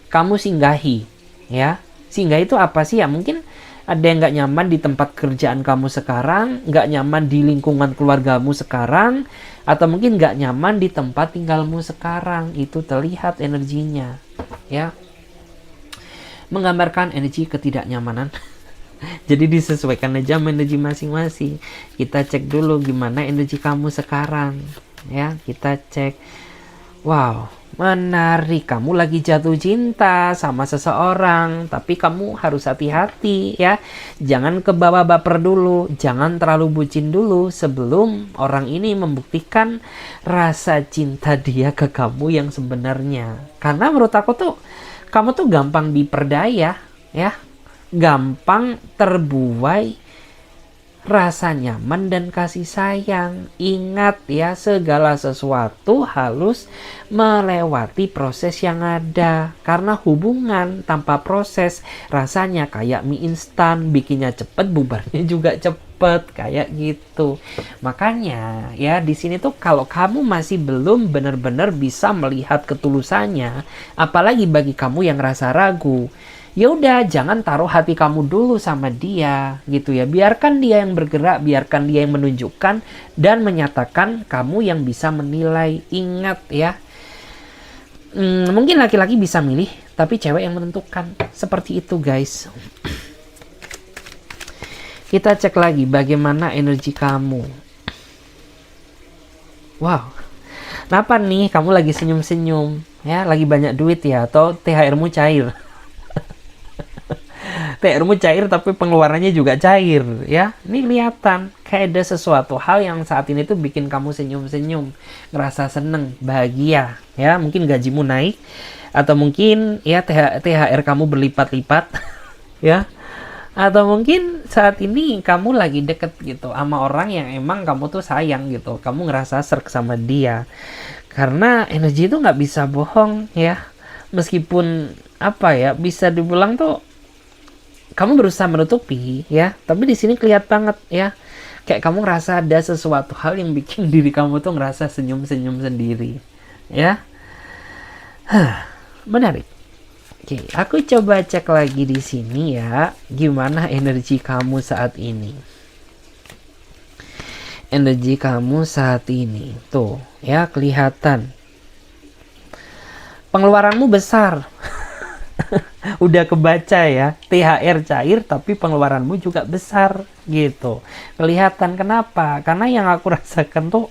kamu singgahi ya. Singgah itu apa sih ya? Mungkin ada yang nggak nyaman di tempat kerjaan kamu sekarang, nggak nyaman di lingkungan keluargamu sekarang, atau mungkin nggak nyaman di tempat tinggalmu sekarang. Itu terlihat energinya ya, menggambarkan energi ketidaknyamanan. Jadi disesuaikan aja sama energi masing-masing. Kita cek dulu gimana energi kamu sekarang ya. Kita cek. Wow, menarik. Kamu lagi jatuh cinta sama seseorang, tapi kamu harus hati-hati ya. Jangan kebawa baper dulu, jangan terlalu bucin dulu sebelum orang ini membuktikan rasa cinta dia ke kamu yang sebenarnya. Karena menurut aku tuh kamu tuh gampang diperdaya ya. Gampang terbuai rasa nyaman dan kasih sayang. Ingat ya, segala sesuatu harus melewati proses yang ada. Karena hubungan tanpa proses rasanya kayak mie instan, bikinnya cepet, bubarnya juga cepet, kayak gitu. Makanya ya di sini tuh kalau kamu masih belum benar-benar bisa melihat ketulusannya, apalagi bagi kamu yang rasa ragu, ya udah jangan taruh hati kamu dulu sama dia gitu ya. Biarkan dia yang bergerak, biarkan dia yang menunjukkan dan menyatakan, kamu yang bisa menilai. Ingat ya, mungkin laki-laki bisa milih, tapi cewek yang menentukan. Seperti itu guys. Kita cek lagi bagaimana energi kamu. Wow, kenapa nih kamu lagi senyum-senyum ya? Lagi banyak duit ya, atau THR-mu cair? THR-mu cair tapi pengeluarannya juga cair ya. Ini kelihatan kayak ada sesuatu hal yang saat ini tuh bikin kamu senyum-senyum, ngerasa seneng, bahagia ya. Mungkin gajimu naik, atau mungkin ya THR kamu berlipat-lipat ya. Atau mungkin saat ini kamu lagi deket gitu sama orang yang emang kamu tuh sayang gitu. Kamu ngerasa serk sama dia. Karena energi itu nggak bisa bohong ya. Meskipun apa ya, bisa dibilang tuh kamu berusaha menutupi ya, tapi di sini kelihatan banget ya, kayak kamu ngerasa ada sesuatu hal yang bikin diri kamu tuh ngerasa senyum-senyum sendiri ya. Menarik. Oke, aku coba cek lagi di sini ya, gimana energi kamu saat ini. Energi kamu saat ini tuh ya, kelihatan pengeluaranmu besar. Udah kebaca ya, THR cair tapi pengeluaranmu juga besar gitu. Kelihatan. Kenapa? Karena yang aku rasakan tuh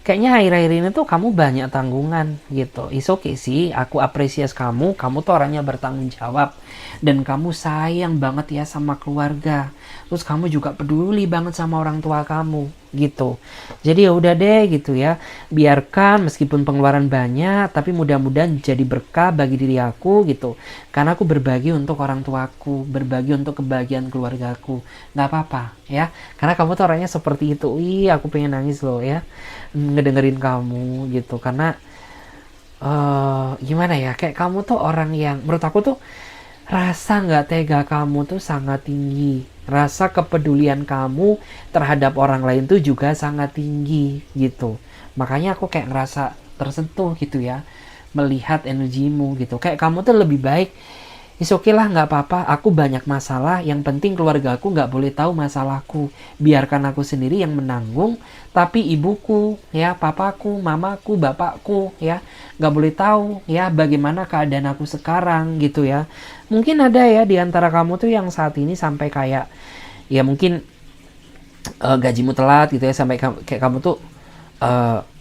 kayaknya akhir-akhir ini tuh kamu banyak tanggungan gitu. It's okay sih, aku apresiasi kamu tuh orangnya bertanggung jawab, dan kamu sayang banget ya sama keluarga. Terus kamu juga peduli banget sama orang tua kamu gitu. Jadi ya udah deh gitu ya, biarkan meskipun pengeluaran banyak, tapi mudah-mudahan jadi berkah bagi diri aku gitu. Karena aku berbagi untuk orang tuaku, berbagi untuk kebahagiaan keluargaku. Nggak apa-apa ya, karena kamu tuh orangnya seperti itu. Ih, aku pengen nangis loh ya ngedengerin kamu gitu. Karena gimana ya, kayak kamu tuh orang yang menurut aku tuh rasa nggak tega kamu tuh sangat tinggi. Rasa kepedulian kamu terhadap orang lain tuh juga sangat tinggi gitu. Makanya aku kayak ngerasa tersentuh gitu ya, melihat energimu gitu. Kayak kamu tuh lebih baik Is oke lah, nggak apa-apa. Aku banyak masalah. Yang penting keluarga aku nggak boleh tahu masalahku. Biarkan aku sendiri yang menanggung. Tapi ibuku, ya, papaku, mamaku, bapakku, ya, nggak boleh tahu, ya, bagaimana keadaan aku sekarang, gitu ya. Mungkin ada ya di antara kamu tuh yang saat ini sampai kayak, ya mungkin gajimu telat gitu ya, sampai kayak kamu tuh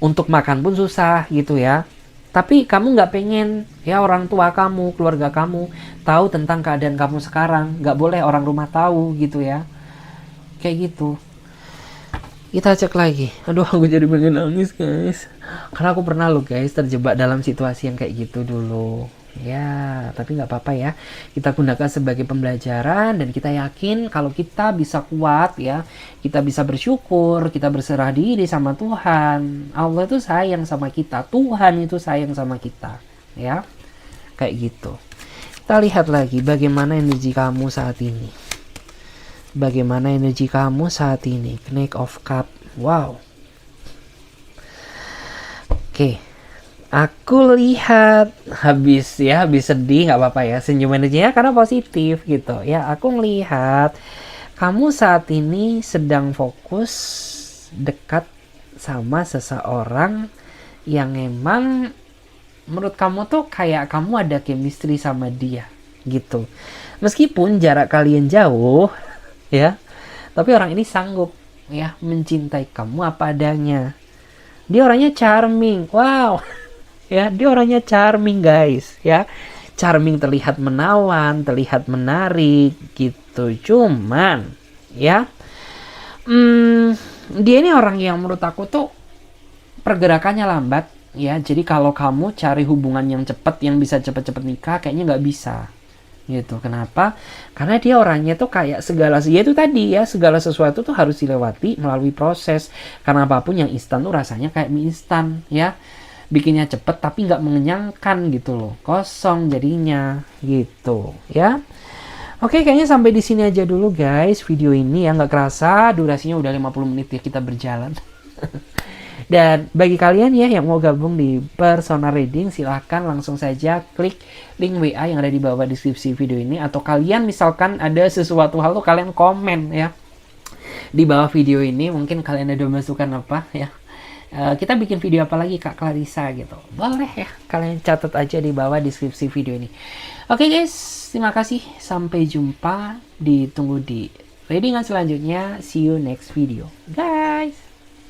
untuk makan pun susah gitu ya. Tapi kamu nggak pengen ya orang tua kamu, keluarga kamu tahu tentang keadaan kamu sekarang. Nggak boleh orang rumah tahu gitu ya. Kayak gitu. Kita cek lagi. Aduh, aku jadi pengen nangis guys. Karena aku pernah loh guys terjebak dalam situasi yang kayak gitu dulu. Ya, tapi nggak apa-apa ya. Kita gunakan sebagai pembelajaran dan kita yakin kalau kita bisa kuat ya, kita bisa bersyukur, kita berserah diri sama Tuhan. Allah itu sayang sama kita, Tuhan itu sayang sama kita, ya. Kayak gitu. Kita lihat lagi bagaimana energi kamu saat ini. Bagaimana energi kamu saat ini? Knight of Cup. Wow. Oke. Aku lihat habis sedih nggak apa-apa ya, senyum energinya karena positif gitu ya. Aku ngelihat kamu saat ini sedang fokus dekat sama seseorang yang emang menurut kamu tuh kayak kamu ada chemistry sama dia gitu. Meskipun jarak kalian jauh ya, tapi orang ini sanggup ya mencintai kamu apa adanya. Dia orangnya charming. Wow. Ya, dia orangnya charming guys ya. Charming, terlihat menawan, terlihat menarik gitu. Cuman ya dia ini orang yang menurut aku tuh pergerakannya lambat ya. Jadi kalau kamu cari hubungan yang cepat, yang bisa cepet-cepet nikah, kayaknya nggak bisa gitu. Kenapa? Karena dia orangnya tuh kayak segala, ya itu tadi ya, segala sesuatu tuh harus dilewati melalui proses. Karena apapun yang instan tuh rasanya kayak mie instan ya, bikinnya cepet tapi nggak mengenyangkan gitu loh, kosong jadinya gitu ya. Oke, kayaknya sampai di sini aja dulu guys video ini ya. Nggak kerasa durasinya udah 50 menit ya kita berjalan. Dan bagi kalian ya yang mau gabung di personal reading, silahkan langsung saja klik link WA yang ada di bawah deskripsi video ini. Atau kalian misalkan ada sesuatu hal tuh kalian komen ya di bawah video ini. Mungkin kalian ada masukan apa ya, kita bikin video apa lagi Kak Clarissa gitu, boleh ya, kalian catat aja di bawah deskripsi video ini. Oke guys, terima kasih, sampai jumpa, ditunggu di readingan selanjutnya. See you next video guys.